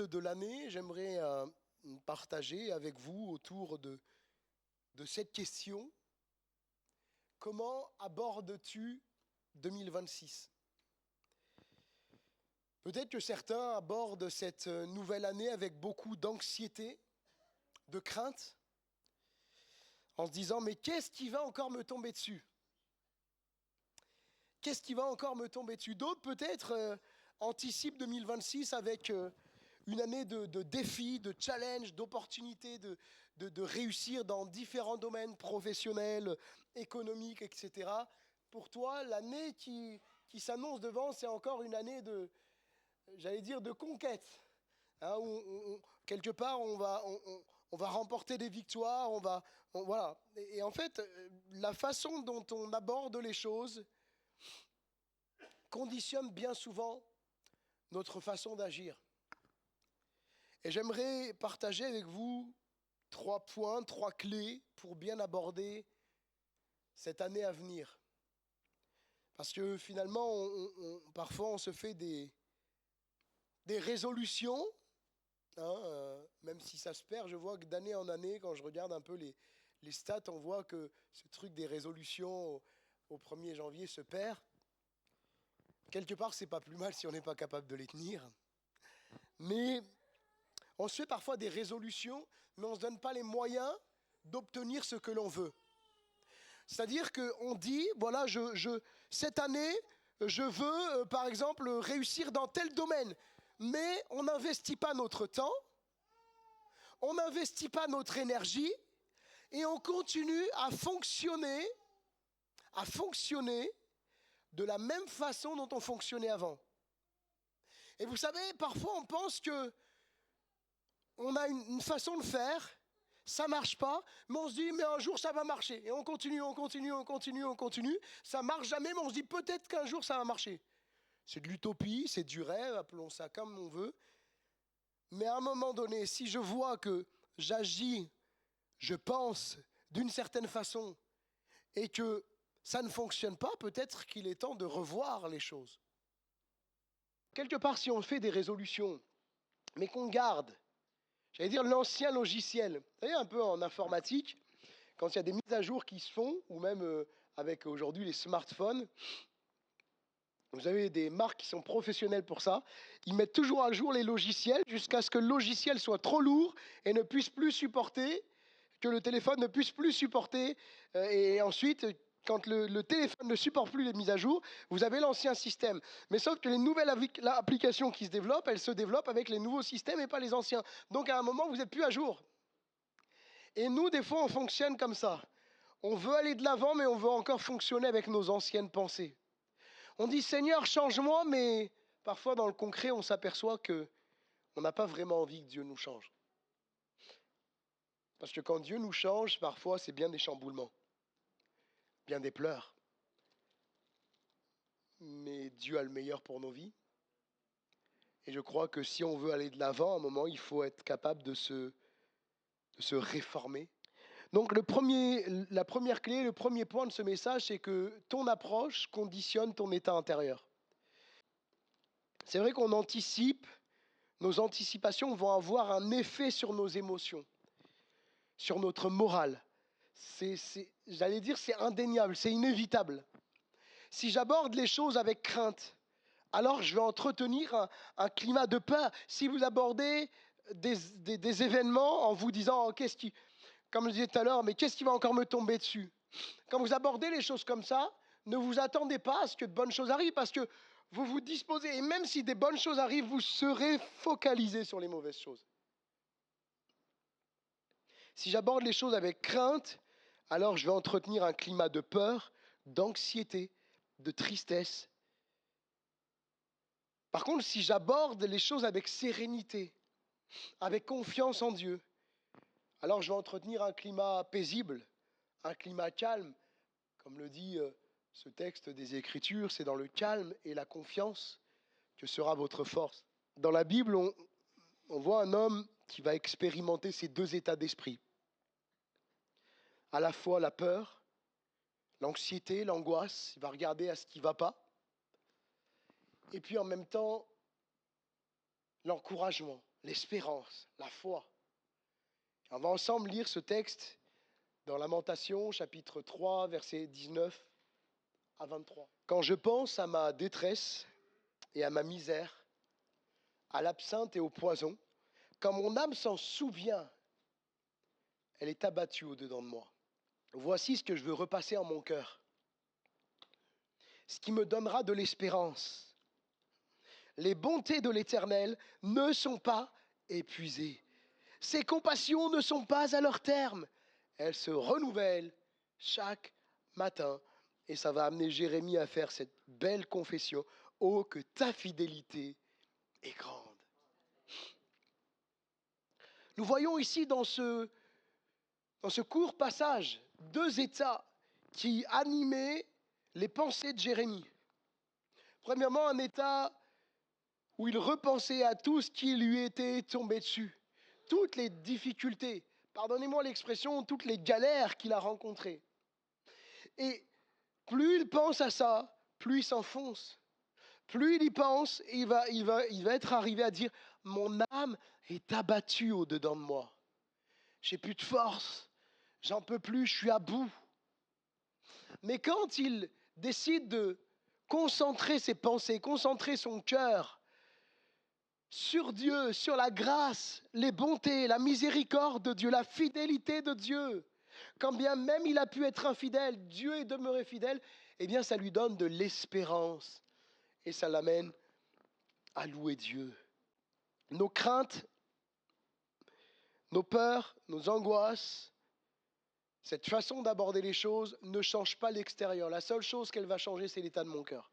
de l'année, j'aimerais partager avec vous autour de cette question. Comment abordes-tu 2026? Peut-être que certains abordent cette nouvelle année avec beaucoup d'anxiété, de crainte, en se disant, mais qu'est-ce qui va encore me tomber dessus? Qu'est-ce qui va encore me tomber dessus? D'autres peut-être anticipent 2026 avec une année de défis, de challenges, d'opportunités, de réussir dans différents domaines professionnels, économiques, etc. Pour toi, l'année qui s'annonce devant, c'est encore une année j'allais dire, de conquête. Hein, quelque part, on va remporter des victoires, voilà. Et en fait, la façon dont on aborde les choses conditionne bien souvent notre façon d'agir. Et j'aimerais partager avec vous 3 points, 3 clés pour bien aborder cette année à venir. Parce que finalement, parfois on se fait des résolutions, hein, même si ça se perd. Je vois que d'année en année, quand je regarde un peu les stats, on voit que ce truc des résolutions au 1er janvier se perd. Quelque part, c'est pas plus mal si on n'est pas capable de les tenir. Mais on se fait parfois des résolutions, mais on ne se donne pas les moyens d'obtenir ce que l'on veut. C'est-à-dire qu'on dit, voilà, cette année, je veux, par exemple, réussir dans tel domaine. Mais on n'investit pas notre temps, on n'investit pas notre énergie, et on continue à fonctionner de la même façon dont on fonctionnait avant. Et vous savez, parfois on pense que on a une façon de faire, ça ne marche pas, mais on se dit, mais un jour ça va marcher. Et on continue, ça ne marche jamais, mais on se dit, peut-être qu'un jour ça va marcher. C'est de l'utopie, c'est du rêve, appelons ça comme on veut. Mais à un moment donné, si je vois que j'agis, je pense d'une certaine façon, et que ça ne fonctionne pas, peut-être qu'il est temps de revoir les choses. Quelque part, si on fait des résolutions, mais qu'on garde, j'allais dire l'ancien logiciel, vous savez, un peu en informatique, quand il y a des mises à jour qui se font, ou même avec aujourd'hui les smartphones, vous avez des marques qui sont professionnelles pour ça, ils mettent toujours à jour les logiciels jusqu'à ce que le logiciel soit trop lourd et ne puisse plus supporter, que le téléphone ne puisse plus supporter, et ensuite, quand le téléphone ne supporte plus les mises à jour, vous avez l'ancien système. Mais sauf que les nouvelles applications qui se développent, elles se développent avec les nouveaux systèmes et pas les anciens. Donc à un moment, vous n'êtes plus à jour. Et nous, des fois, on fonctionne comme ça. On veut aller de l'avant, mais on veut encore fonctionner avec nos anciennes pensées. On dit, Seigneur, change-moi, mais parfois, dans le concret, on s'aperçoit qu'on n'a pas vraiment envie que Dieu nous change. Parce que quand Dieu nous change, parfois, c'est bien des chamboulements, bien des pleurs. Mais Dieu a le meilleur pour nos vies. Et je crois que si on veut aller de l'avant, à un moment, il faut être capable de se réformer. Donc la première clé, le premier point de ce message, c'est que ton approche conditionne ton état intérieur. C'est vrai qu'on anticipe, nos anticipations vont avoir un effet sur nos émotions, sur notre morale. J'allais dire, c'est indéniable, c'est inévitable. Si j'aborde les choses avec crainte, alors je vais entretenir un climat de peur. Si vous abordez des événements en vous disant, oh, comme je disais tout à l'heure, mais qu'est-ce qui va encore me tomber dessus? Quand vous abordez les choses comme ça, ne vous attendez pas à ce que de bonnes choses arrivent, parce que vous vous disposez, et même si des bonnes choses arrivent, vous serez focalisé sur les mauvaises choses. Si j'aborde les choses avec crainte, alors je vais entretenir un climat de peur, d'anxiété, de tristesse. Par contre, si j'aborde les choses avec sérénité, avec confiance en Dieu, alors je vais entretenir un climat paisible, un climat calme. Comme le dit ce texte des Écritures, c'est dans le calme et la confiance que sera votre force. Dans la Bible, on voit un homme qui va expérimenter ces 2 états d'esprit. À la fois la peur, l'anxiété, l'angoisse, il va regarder à ce qui ne va pas. Et puis en même temps, l'encouragement. l'espérance, la foi. On va ensemble lire ce texte dans Lamentation, chapitre 3, versets 19 à 23. Quand je pense à ma détresse et à ma misère, à l'absinthe et au poison, quand mon âme s'en souvient, elle est abattue au-dedans de moi. Voici ce que je veux repasser en mon cœur, ce qui me donnera de l'espérance. Les bontés de l'Éternel ne sont pas épuisées. Ses compassions ne sont pas à leur terme. Elles se renouvellent chaque matin. Et ça va amener Jérémie à faire cette belle confession. Oh, que ta fidélité est grande. Nous voyons ici dans ce court passage 2 états qui animaient les pensées de Jérémie. Premièrement, un état où il repensait à tout ce qui lui était tombé dessus, toutes les difficultés, pardonnez-moi l'expression, toutes les galères qu'il a rencontrées. Et plus il pense à ça, plus il s'enfonce. Plus il y pense, il va être arrivé à dire « Mon âme est abattue au-dedans de moi. J'ai plus de force, j'en peux plus, je suis à bout. » Mais quand il décide de concentrer ses pensées, concentrer son cœur sur Dieu, sur la grâce, les bontés, la miséricorde de Dieu, la fidélité de Dieu, quand bien même il a pu être infidèle, Dieu est demeuré fidèle, eh bien ça lui donne de l'espérance et ça l'amène à louer Dieu. Nos craintes, nos peurs, nos angoisses, cette façon d'aborder les choses ne change pas l'extérieur. La seule chose qu'elle va changer, c'est l'état de mon cœur.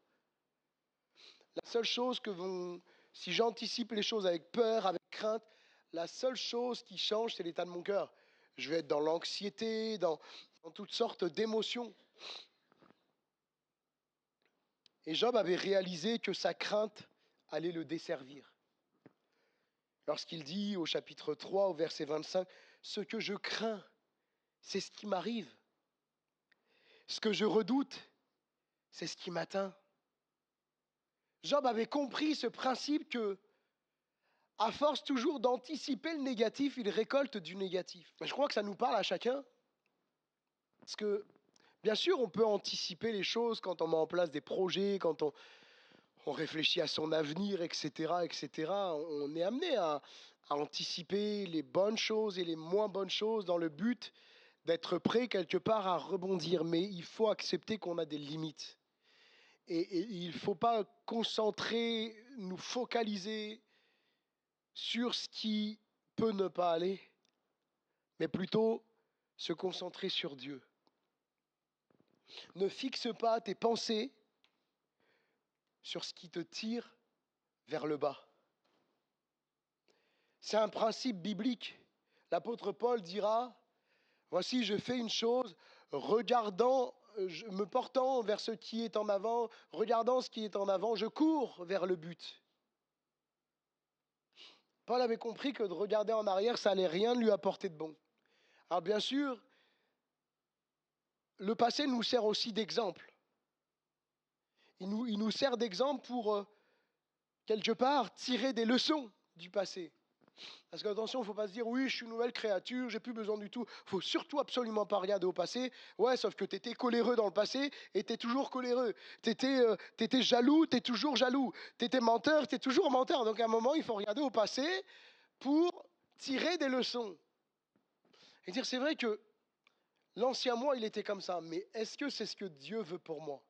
La seule chose si j'anticipe les choses avec peur, avec crainte, la seule chose qui change, c'est l'état de mon cœur. Je vais être dans l'anxiété, dans toutes sortes d'émotions. Et Job avait réalisé que sa crainte allait le desservir. Lorsqu'il dit au chapitre 3, au verset 25, « Ce que je crains, c'est ce qui m'arrive. Ce que je redoute, c'est ce qui m'atteint. » Job avait compris ce principe que, à force toujours d'anticiper le négatif, il récolte du négatif. Je crois que ça nous parle à chacun. Parce que, bien sûr, on peut anticiper les choses quand on met en place des projets, quand on réfléchit à son avenir, etc., etc. On est amené à anticiper les bonnes choses et les moins bonnes choses dans le but d'être prêt quelque part à rebondir. Mais il faut accepter qu'on a des limites. Et il ne faut pas nous focaliser sur ce qui peut ne pas aller, mais plutôt se concentrer sur Dieu. Ne fixe pas tes pensées sur ce qui te tire vers le bas. C'est un principe biblique. L'apôtre Paul dira, « Voici, je fais une chose, me portant vers ce qui est en avant, regardant ce qui est en avant, je cours vers le but. » Paul avait compris que de regarder en arrière, ça n'allait rien lui apporter de bon. Alors bien sûr, le passé nous sert aussi d'exemple. Il nous sert d'exemple pour, quelque part, tirer des leçons du passé. Parce qu'attention, il ne faut pas se dire, oui, je suis une nouvelle créature, j'ai plus besoin du tout. Il ne faut surtout absolument pas regarder au passé. Ouais, sauf que tu étais coléreux dans le passé et tu es toujours coléreux. Tu étais jaloux, tu es toujours jaloux. Tu étais menteur, tu es toujours menteur. Donc à un moment, il faut regarder au passé pour tirer des leçons. Et dire, c'est vrai que l'ancien moi, il était comme ça, mais est-ce que c'est ce que Dieu veut pour moi?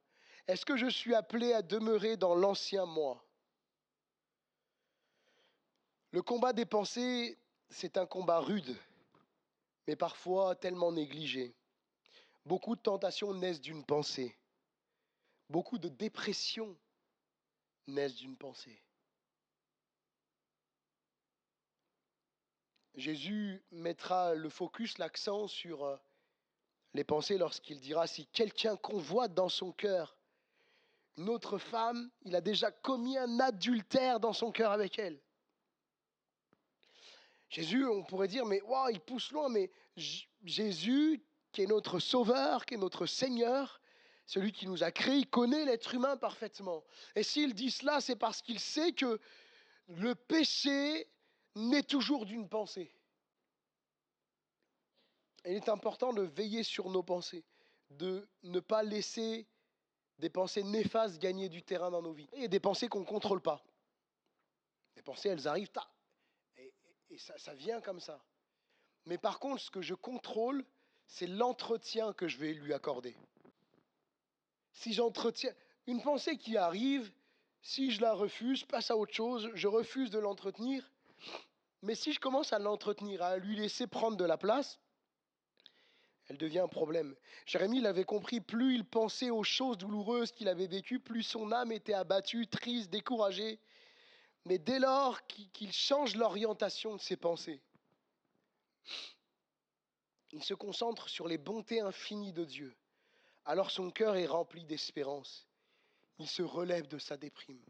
Est-ce que je suis appelé à demeurer dans l'ancien moi? Le combat des pensées, c'est un combat rude, mais parfois tellement négligé. Beaucoup de tentations naissent d'une pensée. Beaucoup de dépressions naissent d'une pensée. Jésus mettra le focus, l'accent sur les pensées lorsqu'il dira « Si quelqu'un convoite dans son cœur une autre femme, il a déjà commis un adultère dans son cœur avec elle. » Jésus, on pourrait dire, mais wow, il pousse loin, mais Jésus, qui est notre Sauveur, qui est notre Seigneur, celui qui nous a créés, il connaît l'être humain parfaitement. Et s'il dit cela, c'est parce qu'il sait que le péché naît toujours d'une pensée. Et il est important de veiller sur nos pensées, de ne pas laisser des pensées néfastes gagner du terrain dans nos vies. Il y a des pensées qu'on ne contrôle pas. Les pensées, elles arrivent, et ça vient comme ça. Mais par contre, ce que je contrôle, c'est l'entretien que je vais lui accorder. Si j'entretiens une pensée qui arrive, si je la refuse, je passe à autre chose, je refuse de l'entretenir. Mais si je commence à l'entretenir, à lui laisser prendre de la place, elle devient un problème. Jérémie l'avait compris, plus il pensait aux choses douloureuses qu'il avait vécues, plus son âme était abattue, triste, découragée. Mais dès lors qu'il change l'orientation de ses pensées, il se concentre sur les bontés infinies de Dieu. Alors son cœur est rempli d'espérance. Il se relève de sa déprime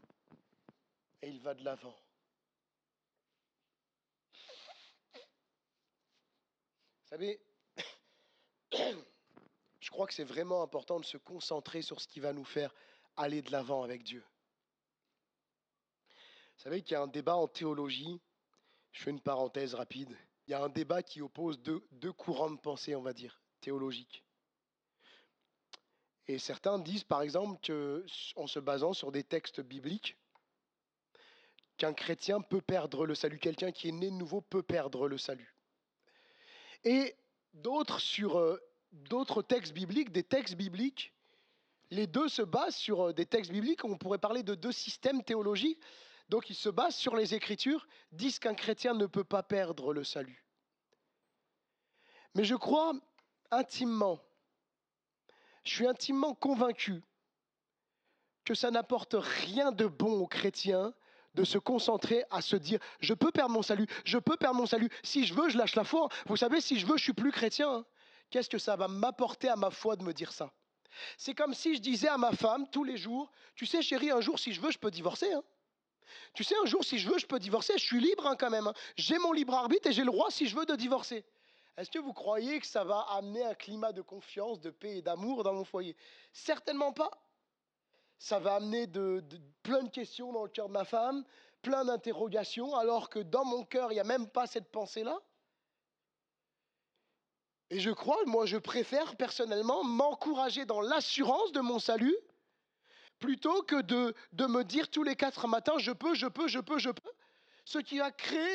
et il va de l'avant. Vous savez, je crois que c'est vraiment important de se concentrer sur ce qui va nous faire aller de l'avant avec Dieu. Vous savez qu'il y a un débat en théologie, je fais une parenthèse rapide, il y a un débat qui oppose deux courants de pensée, on va dire, théologiques. Et certains disent par exemple qu'en se basant sur des textes bibliques, qu'un chrétien peut perdre le salut, quelqu'un qui est né de nouveau peut perdre le salut. Et d'autres sur d'autres textes bibliques, des textes bibliques, les deux se basent sur des textes bibliques, on pourrait parler de deux systèmes théologiques, donc ils se basent sur les Écritures, disent qu'un chrétien ne peut pas perdre le salut. Mais je crois intimement, je suis intimement convaincu que ça n'apporte rien de bon aux chrétiens de se concentrer à se dire « je peux perdre mon salut, je peux perdre mon salut, si je veux, je lâche la foi ». Vous savez, si je veux, je suis plus chrétien. Qu'est-ce que ça va m'apporter à ma foi de me dire ça? C'est comme si je disais à ma femme tous les jours « tu sais chérie, un jour si je veux, je peux divorcer. Tu sais, un jour si je veux, je peux divorcer, je suis libre quand même. J'ai mon libre arbitre et j'ai le droit si je veux de divorcer ». Est-ce que vous croyez que ça va amener un climat de confiance, de paix et d'amour dans mon foyer? Certainement pas. Ça va amener plein de questions dans le cœur de ma femme, plein d'interrogations, alors que dans mon cœur, il n'y a même pas cette pensée-là. Et je crois, moi je préfère personnellement m'encourager dans l'assurance de mon salut, plutôt que de me dire tous les 4 matins, je peux, ce qui va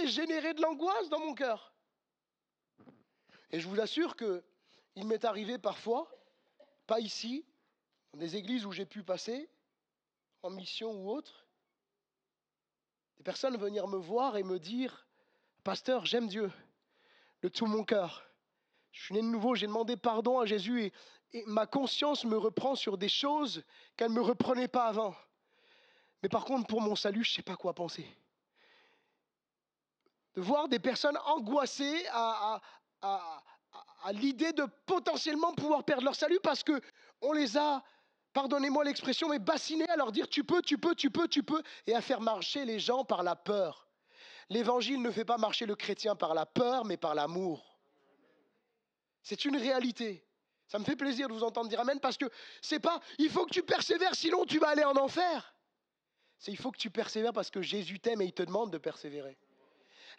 générer de l'angoisse dans mon cœur. Et je vous assure qu'il m'est arrivé parfois, pas ici, dans des églises où j'ai pu passer, en mission ou autre, des personnes venir me voir et me dire « Pasteur, j'aime Dieu de tout mon cœur. Je suis né de nouveau, j'ai demandé pardon à Jésus et ma conscience me reprend sur des choses qu'elle ne me reprenait pas avant. Mais par contre, pour mon salut, je ne sais pas quoi penser. » De voir des personnes angoissées à l'idée de potentiellement pouvoir perdre leur salut parce qu'on les a, pardonnez-moi l'expression, mais bassinés à leur dire tu peux, et à faire marcher les gens par la peur. L'évangile ne fait pas marcher le chrétien par la peur, mais par l'amour. C'est une réalité. Ça me fait plaisir de vous entendre dire amen parce que c'est pas il faut que tu persévères sinon tu vas aller en enfer. C'est il faut que tu persévères parce que Jésus t'aime et il te demande de persévérer.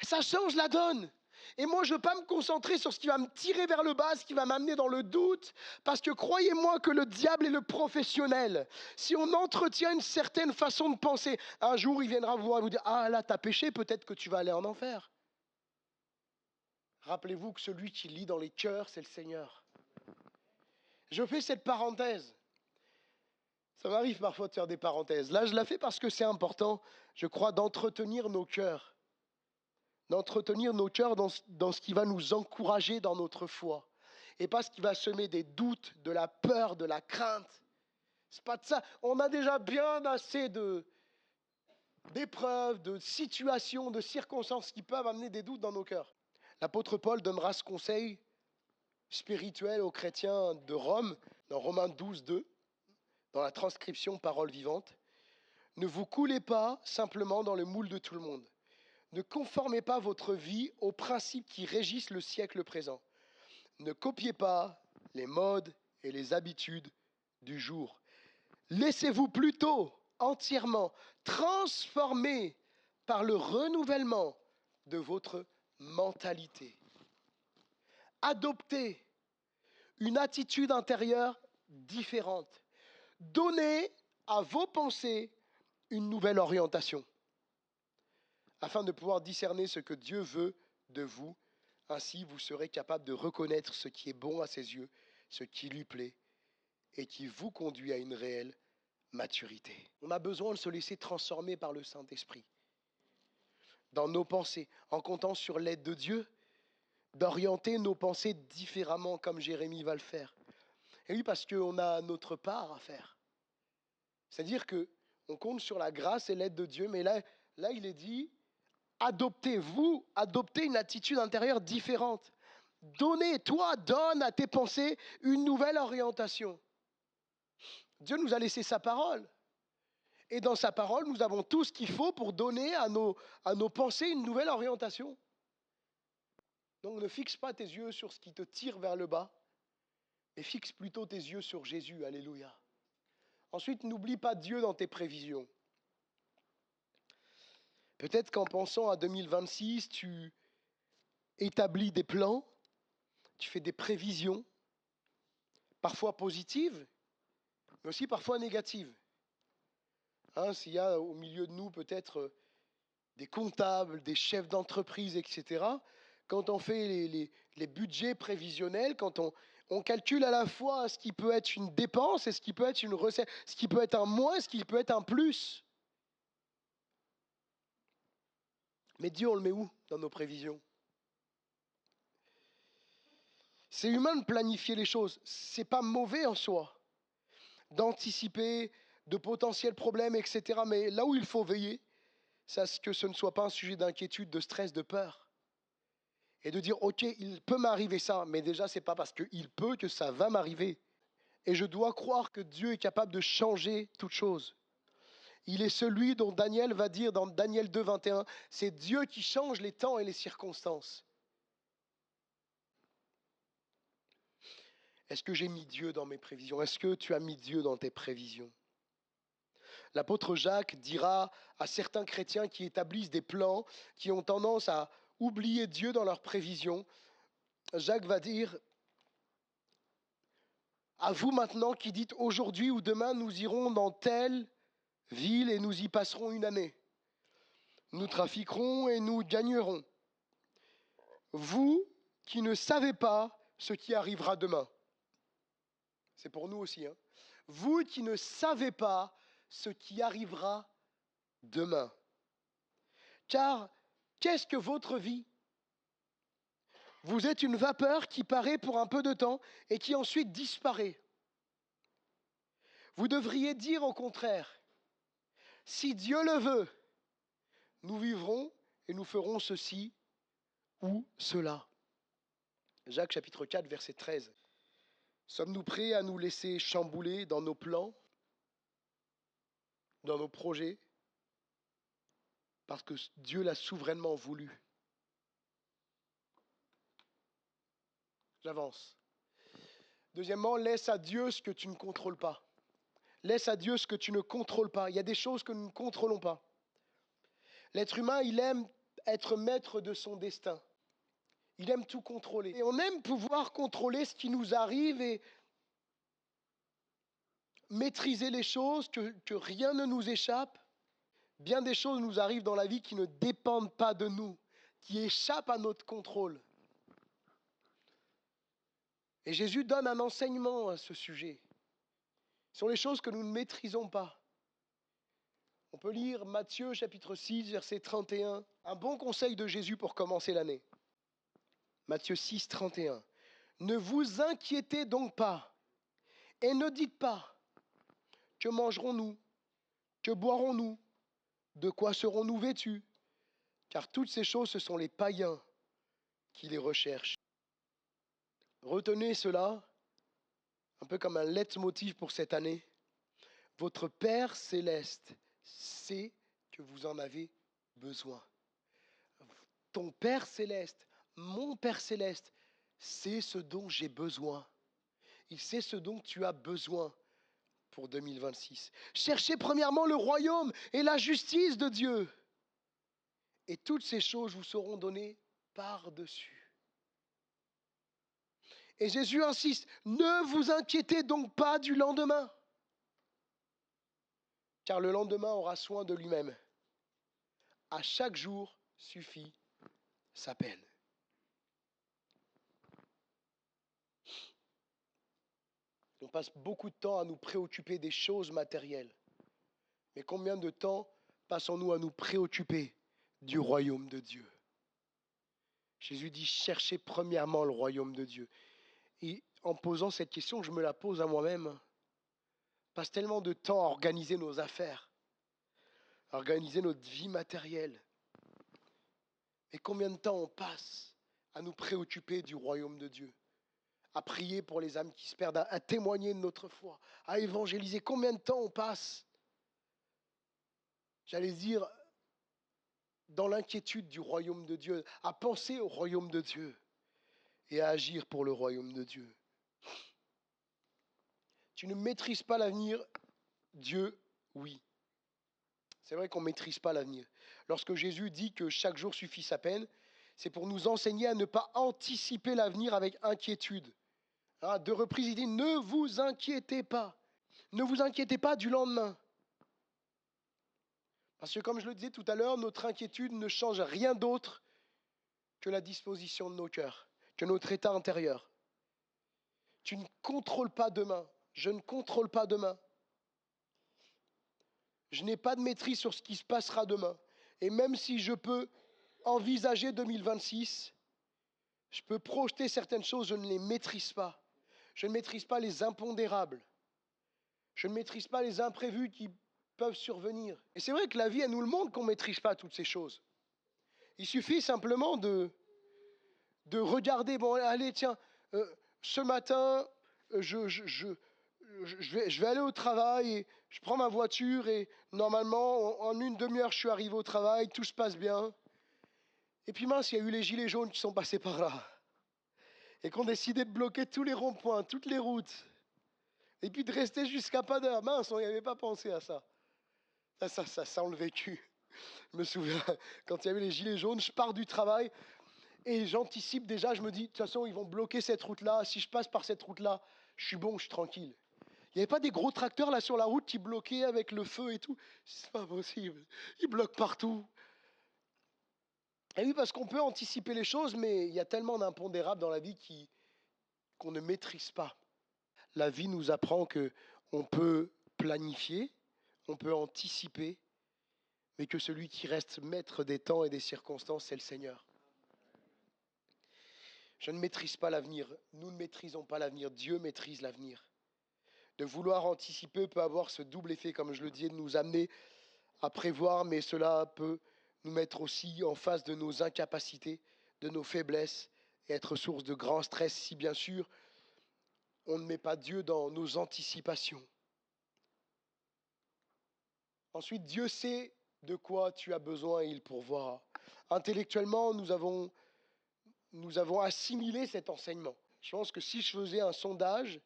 Ça change la donne. Et moi, je ne veux pas me concentrer sur ce qui va me tirer vers le bas, ce qui va m'amener dans le doute, parce que croyez-moi que le diable est le professionnel. Si on entretient une certaine façon de penser, un jour, il viendra vous voir et vous dire « Ah là, tu as péché, peut-être que tu vas aller en enfer. » Rappelez-vous que celui qui lit dans les cœurs, c'est le Seigneur. Je fais cette parenthèse. Ça m'arrive parfois de faire des parenthèses. Là, je la fais parce que c'est important, je crois, d'entretenir nos cœurs. D'entretenir nos cœurs dans ce qui va nous encourager dans notre foi. Et pas ce qui va semer des doutes, de la peur, de la crainte. C'est pas de ça. On a déjà bien assez d'épreuves, de situations, de circonstances qui peuvent amener des doutes dans nos cœurs. L'apôtre Paul donnera ce conseil spirituel aux chrétiens de Rome, dans Romains 12, 2, dans la transcription Parole vivante. Ne vous coulez pas simplement dans le moule de tout le monde. Ne conformez pas votre vie aux principes qui régissent le siècle présent. Ne copiez pas les modes et les habitudes du jour. Laissez-vous plutôt entièrement transformer par le renouvellement de votre mentalité. Adoptez une attitude intérieure différente. Donnez à vos pensées une nouvelle orientation afin de pouvoir discerner ce que Dieu veut de vous. Ainsi, vous serez capable de reconnaître ce qui est bon à ses yeux, ce qui lui plaît et qui vous conduit à une réelle maturité. On a besoin de se laisser transformer par le Saint-Esprit dans nos pensées, en comptant sur l'aide de Dieu, d'orienter nos pensées différemment comme Jérémie va le faire. Et oui, parce qu'on a notre part à faire. C'est-à-dire qu'on compte sur la grâce et l'aide de Dieu, mais là il est dit, adoptez une attitude intérieure différente. Donne à tes pensées une nouvelle orientation. Dieu nous a laissé sa parole. Et dans sa parole, nous avons tout ce qu'il faut pour donner à nos pensées une nouvelle orientation. Donc ne fixe pas tes yeux sur ce qui te tire vers le bas, mais fixe plutôt tes yeux sur Jésus. Alléluia. Ensuite, n'oublie pas Dieu dans tes prévisions. Peut-être qu'en pensant à 2026, tu établis des plans, tu fais des prévisions, parfois positives, mais aussi parfois négatives. S'il y a au milieu de nous peut-être des comptables, des chefs d'entreprise, etc., quand on fait les budgets prévisionnels, quand on calcule à la fois ce qui peut être une dépense et ce qui peut être une recette, ce qui peut être un moins, ce qui peut être un plus. Mais Dieu, on le met où dans nos prévisions? C'est humain de planifier les choses. Ce n'est pas mauvais en soi d'anticiper de potentiels problèmes, etc. Mais là où il faut veiller, c'est à ce que ce ne soit pas un sujet d'inquiétude, de stress, de peur. Et de dire, ok, il peut m'arriver ça, mais déjà, ce n'est pas parce qu'il peut que ça va m'arriver. Et je dois croire que Dieu est capable de changer toute chose. Il est celui dont Daniel va dire dans Daniel 2, 21, c'est Dieu qui change les temps et les circonstances. Est-ce que j'ai mis Dieu dans mes prévisions? Est-ce que tu as mis Dieu dans tes prévisions? L'apôtre Jacques dira à certains chrétiens qui établissent des plans, qui ont tendance à oublier Dieu dans leurs prévisions, Jacques va dire, à vous maintenant qui dites aujourd'hui ou demain nous irons dans telle ville et nous y passerons une année. Nous trafiquerons et nous gagnerons. Vous qui ne savez pas ce qui arrivera demain. C'est pour nous aussi. Vous qui ne savez pas ce qui arrivera demain. Car qu'est-ce que votre vie? Vous êtes une vapeur qui paraît pour un peu de temps et qui ensuite disparaît. Vous devriez dire au contraire, si Dieu le veut, nous vivrons et nous ferons ceci ou cela. Jacques chapitre 4, verset 13. Sommes-nous prêts à nous laisser chambouler dans nos plans, dans nos projets, parce que Dieu l'a souverainement voulu? J'avance. Deuxièmement, laisse à Dieu ce que tu ne contrôles pas. Laisse à Dieu ce que tu ne contrôles pas. Il y a des choses que nous ne contrôlons pas. L'être humain, il aime être maître de son destin. Il aime tout contrôler. Et on aime pouvoir contrôler ce qui nous arrive et maîtriser les choses, que rien ne nous échappe. Bien des choses nous arrivent dans la vie qui ne dépendent pas de nous, qui échappent à notre contrôle. Et Jésus donne un enseignement à ce sujet. Ce sont les choses que nous ne maîtrisons pas. On peut lire Matthieu chapitre 6, verset 31. Un bon conseil de Jésus pour commencer l'année. Matthieu 6, 31. Ne vous inquiétez donc pas et ne dites pas, que mangerons-nous? Que boirons-nous? De quoi serons-nous vêtus? Car toutes ces choses, ce sont les païens qui les recherchent. Retenez cela, un peu comme un leitmotiv pour cette année. Votre Père céleste sait que vous en avez besoin. Ton Père céleste, mon Père céleste, sait ce dont j'ai besoin. Il sait ce dont tu as besoin pour 2026. Cherchez premièrement le royaume et la justice de Dieu. et toutes ces choses vous seront données par-dessus. Et Jésus insiste, ne vous inquiétez donc pas du lendemain, car le lendemain aura soin de lui-même. À chaque jour suffit sa peine. On passe beaucoup de temps à nous préoccuper des choses matérielles. Mais combien de temps passons-nous à nous préoccuper du royaume de Dieu? Jésus dit, cherchez premièrement le royaume de Dieu. Et en posant cette question, je me la pose à moi-même. On passe tellement de temps à organiser nos affaires, à organiser notre vie matérielle. Mais combien de temps on passe à nous préoccuper du royaume de Dieu, à prier pour les âmes qui se perdent, à témoigner de notre foi, à évangéliser? Combien de temps on passe, j'allais dire, dans l'inquiétude du royaume de Dieu, à penser au royaume de Dieu et à agir pour le royaume de Dieu? Tu ne maîtrises pas l'avenir, Dieu, oui. C'est vrai qu'on ne maîtrise pas l'avenir. Lorsque Jésus dit que chaque jour suffit sa peine, c'est pour nous enseigner à ne pas anticiper l'avenir avec inquiétude. À 2 reprises, il dit, ne vous inquiétez pas. Ne vous inquiétez pas du lendemain. Parce que comme je le disais tout à l'heure, notre inquiétude ne change rien d'autre que la disposition de nos cœurs, que notre état intérieur. Tu ne contrôles pas demain. Je ne contrôle pas demain. Je n'ai pas de maîtrise sur ce qui se passera demain. Et même si je peux envisager 2026, je peux projeter certaines choses, je ne les maîtrise pas. Je ne maîtrise pas les impondérables. Je ne maîtrise pas les imprévus qui peuvent survenir. Et c'est vrai que la vie, elle nous le montre qu'on ne maîtrise pas toutes ces choses. Il suffit simplement de regarder, bon, allez, tiens, ce matin, je vais aller au travail et je prends ma voiture et normalement, en une demi-heure, je suis arrivé au travail, tout se passe bien. Et puis mince, il y a eu les gilets jaunes qui sont passés par là et qui ont décidé de bloquer tous les ronds-points, toutes les routes. Et puis de rester jusqu'à pas d'heure. Mince, on n'y avait pas pensé à ça. Ça, on le vécu. Je me souviens, quand il y avait les gilets jaunes, je pars du travail et j'anticipe déjà, je me dis, de toute façon, ils vont bloquer cette route-là. Si je passe par cette route-là, je suis bon, je suis tranquille. Il n'y avait pas des gros tracteurs là sur la route qui bloquaient avec le feu et tout. C'est pas possible. Ils bloquent partout. Et oui, parce qu'on peut anticiper les choses, mais il y a tellement d'impondérables dans la vie qu'on ne maîtrise pas. La vie nous apprend qu'on peut planifier, on peut anticiper, mais que celui qui reste maître des temps et des circonstances, c'est le Seigneur. Je ne maîtrise pas l'avenir, nous ne maîtrisons pas l'avenir, Dieu maîtrise l'avenir. De vouloir anticiper peut avoir ce double effet, comme je le disais, de nous amener à prévoir, mais cela peut nous mettre aussi en face de nos incapacités, de nos faiblesses, et être source de grand stress si bien sûr on ne met pas Dieu dans nos anticipations. Ensuite, Dieu sait de quoi tu as besoin et il pourvoira. Intellectuellement, nous avons assimilé cet enseignement. Je pense que si je faisais un sondage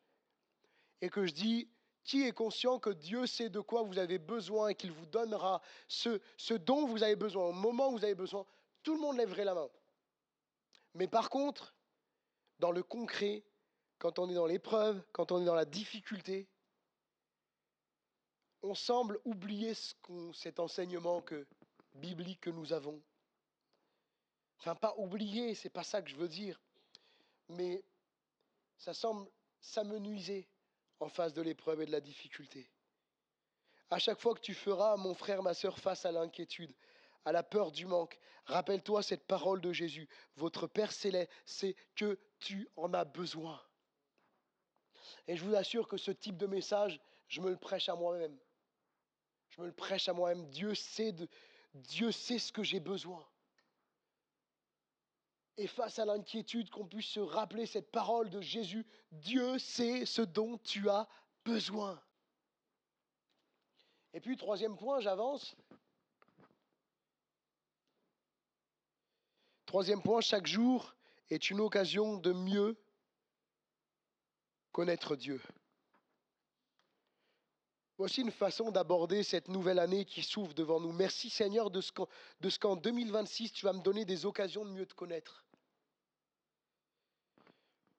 et que je dis qui est conscient que Dieu sait de quoi vous avez besoin et qu'il vous donnera ce dont vous avez besoin, au moment où vous avez besoin, tout le monde lèverait la main. Mais par contre, dans le concret, quand on est dans l'épreuve, quand on est dans la difficulté, on semble oublier cet enseignement biblique que nous avons. Enfin, pas oublier, c'est pas ça que je veux dire, mais ça semble s'amenuiser en face de l'épreuve et de la difficulté. À chaque fois que tu feras, mon frère, ma sœur, face à l'inquiétude, à la peur du manque, rappelle-toi cette parole de Jésus. Votre Père céleste, c'est que tu en as besoin. Et je vous assure que ce type de message, je me le prêche à moi-même. Je me le prêche à moi-même. Dieu sait ce que j'ai besoin. Et face à l'inquiétude, qu'on puisse se rappeler cette parole de Jésus, Dieu sait ce dont tu as besoin. Et puis, troisième point, j'avance. Troisième point, chaque jour est une occasion de mieux connaître Dieu. Voici une façon d'aborder cette nouvelle année qui s'ouvre devant nous. Merci Seigneur de ce qu'en 2026, tu vas me donner des occasions de mieux te connaître.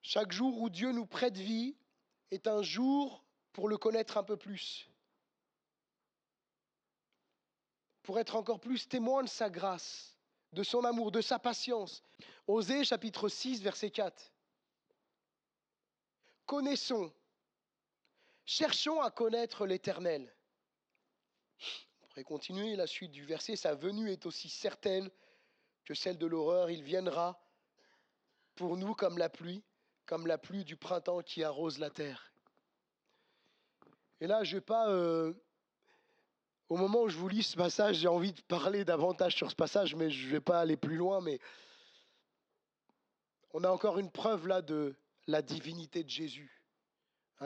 Chaque jour où Dieu nous prête vie est un jour pour le connaître un peu plus, pour être encore plus témoin de sa grâce, de son amour, de sa patience. Osée chapitre 6, verset 4. Connaissons, cherchons à connaître l'Éternel. On pourrait continuer la suite du verset. Sa venue est aussi certaine que celle de l'horreur. Il viendra pour nous comme la pluie du printemps qui arrose la terre. Et là, je ne vais pas... au moment où je vous lis ce passage, j'ai envie de parler davantage sur ce passage, mais je ne vais pas aller plus loin. Mais on a encore une preuve là de la divinité de Jésus.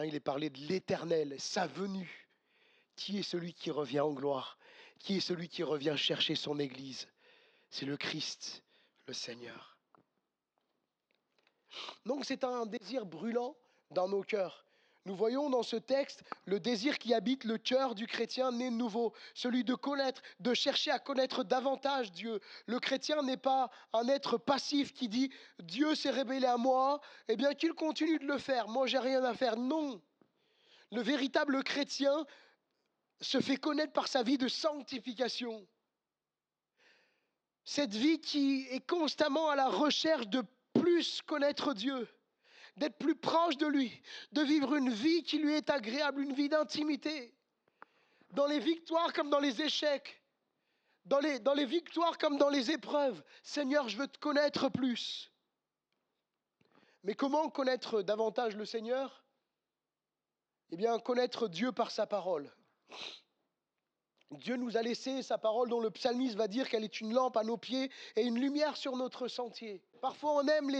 Il est parlé de l'Éternel, sa venue. Qui est celui qui revient en gloire? Qui est celui qui revient chercher son Église? C'est le Christ, le Seigneur. Donc c'est un désir brûlant dans nos cœurs. Nous voyons dans ce texte le désir qui habite le cœur du chrétien né de nouveau, celui de connaître, de chercher à connaître davantage Dieu. Le chrétien n'est pas un être passif qui dit « Dieu s'est révélé à moi, eh bien qu'il continue de le faire, moi j'ai rien à faire ». Non, le véritable chrétien se fait connaître par sa vie de sanctification. Cette vie qui est constamment à la recherche de plus connaître Dieu, d'être plus proche de lui, de vivre une vie qui lui est agréable, une vie d'intimité, dans les victoires comme dans les échecs, dans les victoires comme dans les épreuves. Seigneur, je veux te connaître plus. Mais comment connaître davantage le Seigneur? Eh bien, connaître Dieu par sa parole. Dieu nous a laissé sa parole dont le psalmiste va dire qu'elle est une lampe à nos pieds et une lumière sur notre sentier. Parfois on aime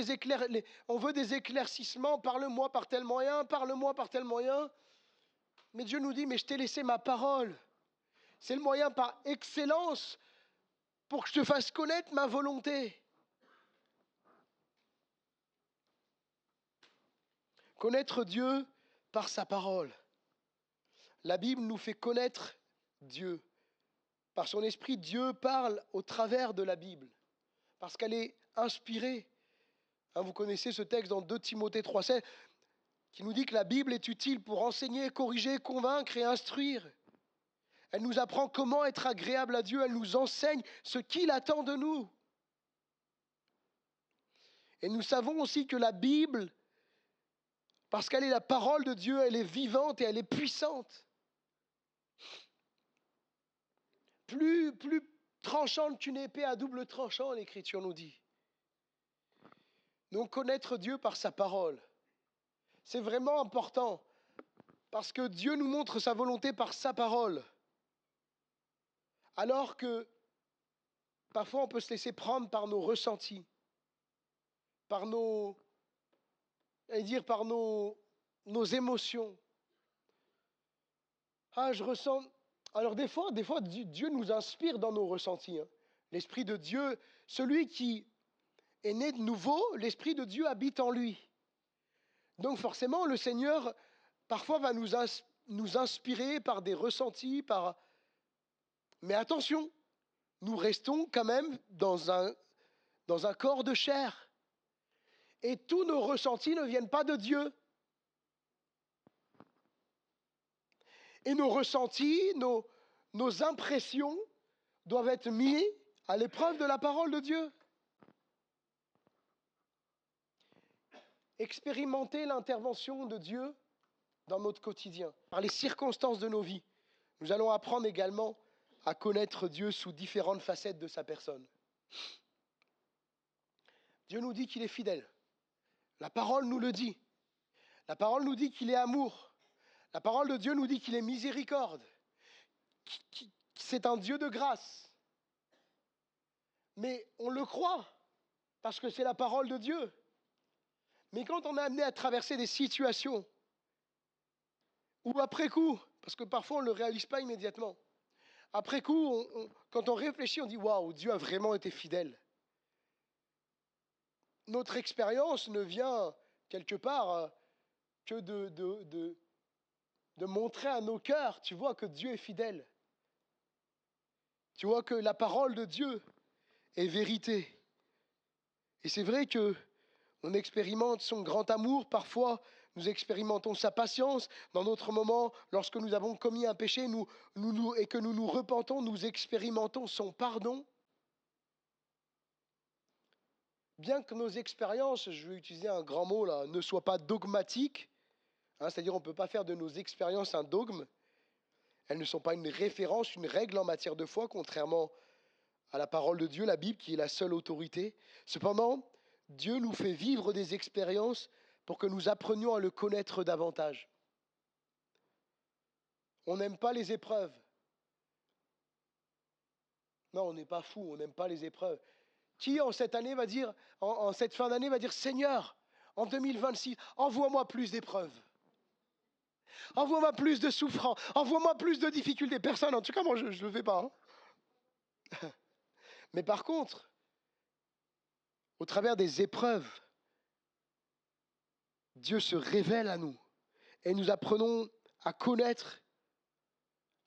on veut des éclaircissements, parle-moi par tel moyen, parle-moi par tel moyen. Mais Dieu nous dit, mais je t'ai laissé ma parole. C'est le moyen par excellence pour que je te fasse connaître ma volonté. Connaître Dieu par sa parole. La Bible nous fait connaître Dieu. Par son esprit, Dieu parle au travers de la Bible, parce qu'elle est inspirée. Vous connaissez ce texte dans 2 Timothée 3,7 qui nous dit que la Bible est utile pour enseigner, corriger, convaincre et instruire. Elle nous apprend comment être agréable à Dieu, elle nous enseigne ce qu'il attend de nous. Et nous savons aussi que la Bible, parce qu'elle est la parole de Dieu, elle est vivante et elle est puissante. Plus tranchante qu'une épée à double tranchant, l'Écriture nous dit. Donc connaître Dieu par sa parole, c'est vraiment important, parce que Dieu nous montre sa volonté par sa parole. Alors que parfois on peut se laisser prendre par nos ressentis, par nos émotions. Je ressens. Alors des fois, Dieu nous inspire dans nos ressentis. L'Esprit de Dieu, celui qui est né de nouveau, l'Esprit de Dieu habite en lui. Donc forcément, le Seigneur, parfois, va nous inspirer par des ressentis, mais attention, nous restons quand même dans un corps de chair. Et tous nos ressentis ne viennent pas de Dieu. Et nos ressentis, nos impressions doivent être mis à l'épreuve de la parole de Dieu. Expérimenter l'intervention de Dieu dans notre quotidien, par les circonstances de nos vies. Nous allons apprendre également à connaître Dieu sous différentes facettes de sa personne. Dieu nous dit qu'il est fidèle. La parole nous le dit. La parole nous dit qu'il est amour. La parole de Dieu nous dit qu'il est miséricorde. C'est un Dieu de grâce. Mais on le croit, parce que c'est la parole de Dieu. Mais quand on est amené à traverser des situations, ou après coup, parce que parfois on ne le réalise pas immédiatement, après coup, quand on réfléchit, on dit « Waouh, Dieu a vraiment été fidèle ». Notre expérience ne vient quelque part que de montrer à nos cœurs, tu vois, que Dieu est fidèle. Tu vois que la parole de Dieu est vérité. Et c'est vrai que on expérimente son grand amour, parfois nous expérimentons sa patience. Dans d'autres moments, lorsque nous avons commis un péché et que nous nous repentons, nous expérimentons son pardon. Bien que nos expériences, je vais utiliser un grand mot là, ne soient pas dogmatiques, c'est-à-dire on ne peut pas faire de nos expériences un dogme, elles ne sont pas une référence, une règle en matière de foi, contrairement à la parole de Dieu, la Bible, qui est la seule autorité. Cependant, Dieu nous fait vivre des expériences pour que nous apprenions à le connaître davantage. On n'aime pas les épreuves. Non, on n'est pas fou, on n'aime pas les épreuves. Qui en cette année va dire, en cette fin d'année va dire, Seigneur, en 2026, envoie-moi plus d'épreuves. Envoie-moi plus de souffrances. Envoie-moi plus de difficultés. Personne, en tout cas, moi, je ne le fais pas. Mais par contre, au travers des épreuves, Dieu se révèle à nous. Et nous apprenons à connaître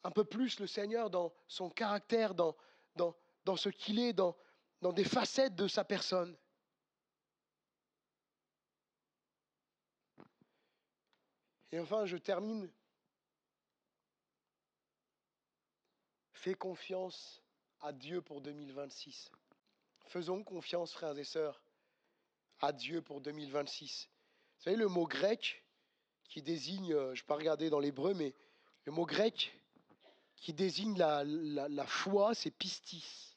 un peu plus le Seigneur dans son caractère, dans ce qu'il est, dans des facettes de sa personne. Et enfin, je termine. Fais confiance à Dieu pour 2026. Faisons confiance, frères et sœurs, à Dieu pour 2026. Vous savez, le mot grec qui désigne, je ne vais pas regarder dans l'hébreu, mais le mot grec qui désigne la foi, c'est pistis.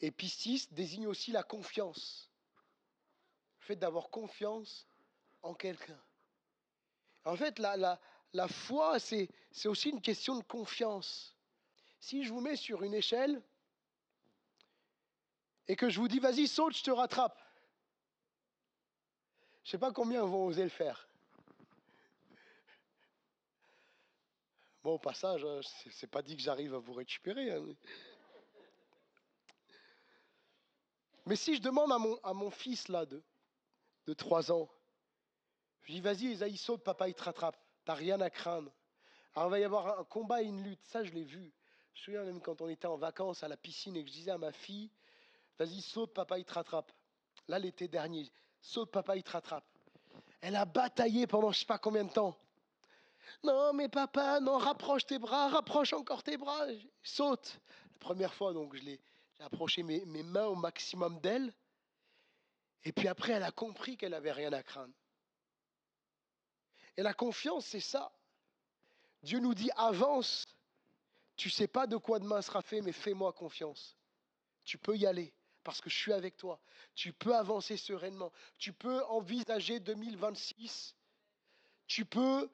Et pistis désigne aussi la confiance. Le fait d'avoir confiance en quelqu'un. En fait, la foi, c'est aussi une question de confiance. Si je vous mets sur une échelle et que je vous dis, vas-y, saute, je te rattrape. Je ne sais pas combien vont oser le faire. Bon, au passage, c'est pas dit que j'arrive à vous récupérer. Mais si je demande à mon fils là de 3 ans, je dis, vas-y, Esaïe, saute, papa, il te rattrape. T'as rien à craindre. Alors, il va y avoir un combat et une lutte. Ça, je l'ai vu. Je me souviens même quand on était en vacances à la piscine et que je disais à ma fille, vas-y, saute, papa, il te rattrape. Là, l'été dernier, saute, papa, il te rattrape. Elle a bataillé pendant je ne sais pas combien de temps. Non, mais papa, non, rapproche tes bras, rapproche encore tes bras. Saute. La première fois, donc, j'ai approché mes mains au maximum d'elle. Et puis après, elle a compris qu'elle n'avait rien à craindre. Et la confiance, c'est ça. Dieu nous dit, avance. Tu ne sais pas de quoi demain sera fait, mais fais-moi confiance. Tu peux y aller parce que je suis avec toi. Tu peux avancer sereinement. Tu peux envisager 2026. Tu peux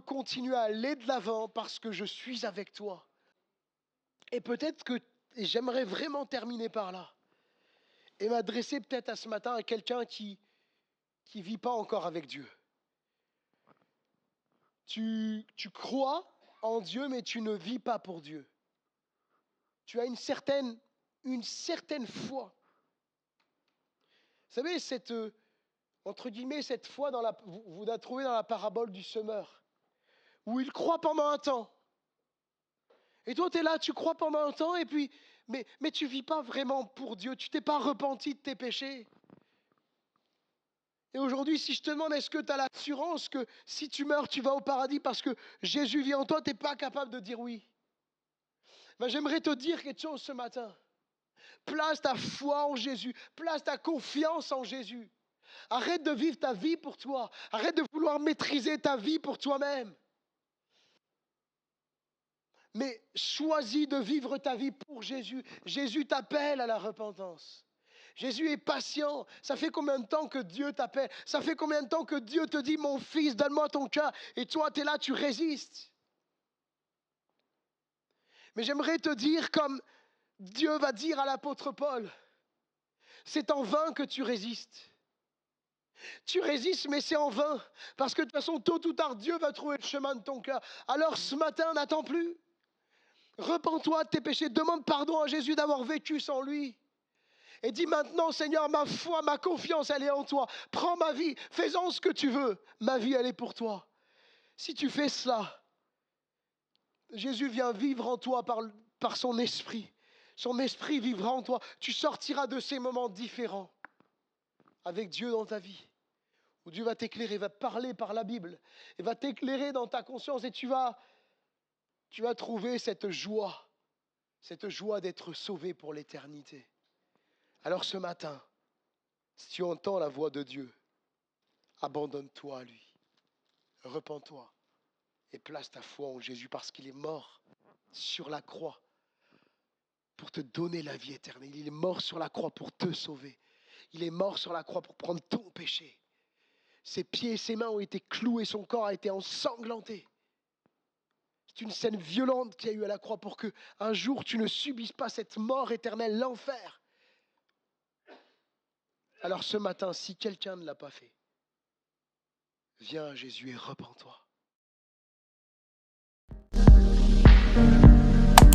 continuer à aller de l'avant parce que je suis avec toi. Et peut-être que et j'aimerais vraiment terminer par là et m'adresser peut-être à ce matin à quelqu'un qui ne vit pas encore avec Dieu. Tu crois en Dieu, mais tu ne vis pas pour Dieu. Tu as une certaine foi. Vous savez, entre guillemets, cette foi, vous la trouvez dans la parabole du semeur, où il croit pendant un temps. Et toi, tu es là, tu crois pendant un temps, et puis, mais tu ne vis pas vraiment pour Dieu, tu t'es pas repenti de tes péchés. Et aujourd'hui, si je te demande, est-ce que tu as l'assurance que si tu meurs, tu vas au paradis parce que Jésus vit en toi, tu n'es pas capable de dire oui. Ben, j'aimerais te dire quelque chose ce matin. Place ta foi en Jésus, place ta confiance en Jésus. Arrête de vivre ta vie pour toi. Arrête de vouloir maîtriser ta vie pour toi-même. Mais choisis de vivre ta vie pour Jésus. Jésus t'appelle à la repentance. Jésus est patient. Ça fait combien de temps que Dieu t'appelle? Ça fait combien de temps que Dieu te dit, mon fils, donne-moi ton cœur. Et toi, tu es là, tu résistes. Mais j'aimerais te dire, comme Dieu va dire à l'apôtre Paul, c'est en vain que tu résistes. Tu résistes, mais c'est en vain. Parce que de toute façon, tôt ou tard, Dieu va trouver le chemin de ton cœur. Alors ce matin, n'attends plus. Repends-toi de tes péchés. Demande pardon à Jésus d'avoir vécu sans lui. Et dis maintenant, Seigneur, ma foi, ma confiance, elle est en toi. Prends ma vie, fais-en ce que tu veux. Ma vie, elle est pour toi. Si tu fais cela, Jésus vient vivre en toi par son esprit. Son esprit vivra en toi. Tu sortiras de ces moments différents avec Dieu dans ta vie, où Dieu va t'éclairer, va parler par la Bible, et va t'éclairer dans ta conscience, et tu vas trouver cette joie d'être sauvé pour l'éternité. Alors ce matin, si tu entends la voix de Dieu, abandonne-toi à lui, repens-toi, et place ta foi en Jésus, parce qu'il est mort sur la croix pour te donner la vie éternelle. Il est mort sur la croix pour te sauver. Il est mort sur la croix pour prendre ton péché. Ses pieds et ses mains ont été cloués, son corps a été ensanglanté. C'est une scène violente qu'il y a eu à la croix pour que un jour tu ne subisses pas cette mort éternelle, l'enfer. Alors ce matin, si quelqu'un ne l'a pas fait, viens à Jésus et repens-toi.